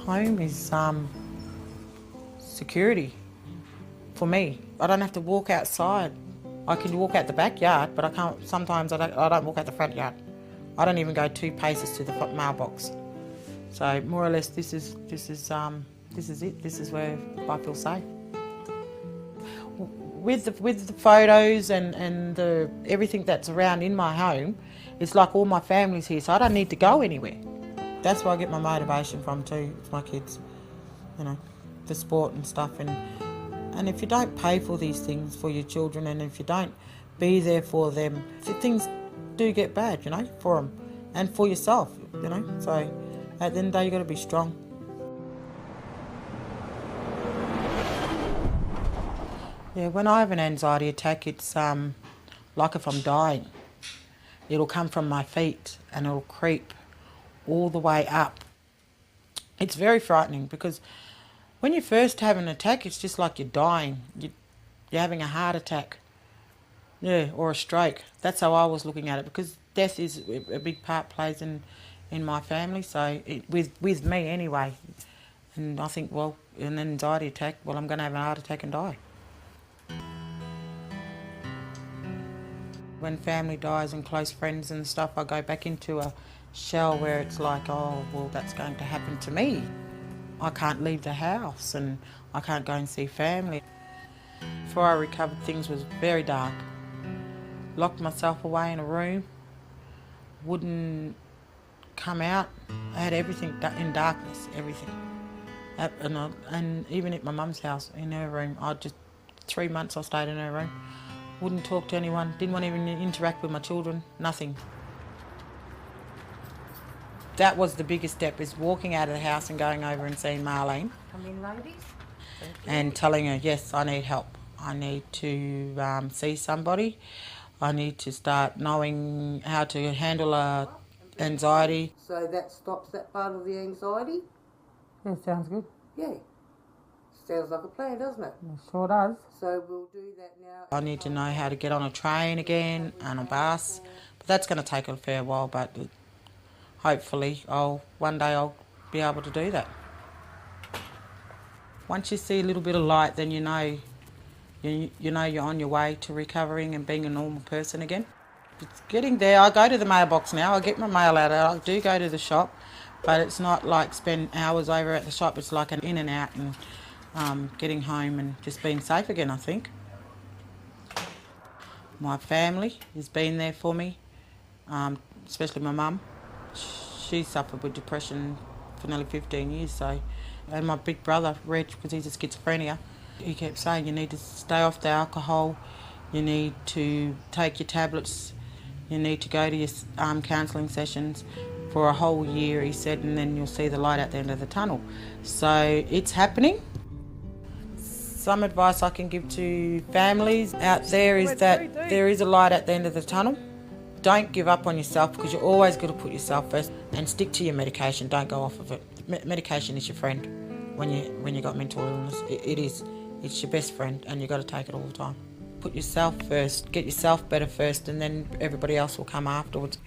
home is security for me. I don't have to walk outside. I can walk out the backyard, but I can't. Sometimes I don't walk out the front yard. I don't even go 2 paces to the mailbox. So more or less, this is it. This is where I feel safe. With the photos and the everything that's around in my home, it's like all my family's here, so I don't need to go anywhere. That's where I get my motivation from too. It's my kids, you know, the sport and stuff. And if you don't pay for these things for your children, and if you don't be there for them, things do get bad, you know, for them and for yourself, you know. So at the end of the day, you've got to be strong. Yeah, when I have an anxiety attack, it's like if I'm dying. It'll come from my feet and it'll creep all the way up. It's very frightening because when you first have an attack, it's just like you're dying. You're having a heart attack, yeah, or a stroke. That's how I was looking at it, because death is a big part plays in my family. So with me anyway, and I think, well, an anxiety attack, well, I'm going to have a heart attack and die. When family dies and close friends and stuff, I go back into a shell where it's like, oh, well, that's going to happen to me. I can't leave the house and I can't go and see family. Before I recovered, things was very dark. Locked myself away in a room, wouldn't come out. I had everything in darkness, everything. And even at my mum's house, in her room, 3 months I stayed in her room. Wouldn't talk to anyone, didn't want to even interact with my children, nothing. That was the biggest step, is walking out of the house and going over and seeing Marlene. Come in, ladies. And telling her, yes, I need help. I need to see somebody. I need to start knowing how to handle anxiety. So that stops that part of the anxiety? Yeah, sounds good. Yeah. Sounds like a plan, doesn't it? It sure does. So we'll do that now. I need to know how to get on a train again and a bus. But that's going to take a fair while, but hopefully one day I'll be able to do that. Once you see a little bit of light, then you know you're on your way to recovering and being a normal person again. It's getting there. I go to the mailbox now. I get my mail out. I do go to the shop, but it's not like spend hours over at the shop. It's like an in and out and getting home and just being safe again, I think. My family has been there for me, especially my mum. She suffered with depression for nearly 15 years, so. And my big brother, Reg, because he's a schizophrenia, he kept saying, you need to stay off the alcohol, you need to take your tablets, you need to go to your counselling sessions for a whole year, he said, and then you'll see the light at the end of the tunnel. So it's happening. Some advice I can give to families out there is that there is a light at the end of the tunnel. Don't give up on yourself, because you're always got to put yourself first, and stick to your medication. Don't go off of it. Medication is your friend when you got mental illness. It is. It's your best friend, and you've got to take it all the time. Put yourself first. Get yourself better first, and then everybody else will come afterwards.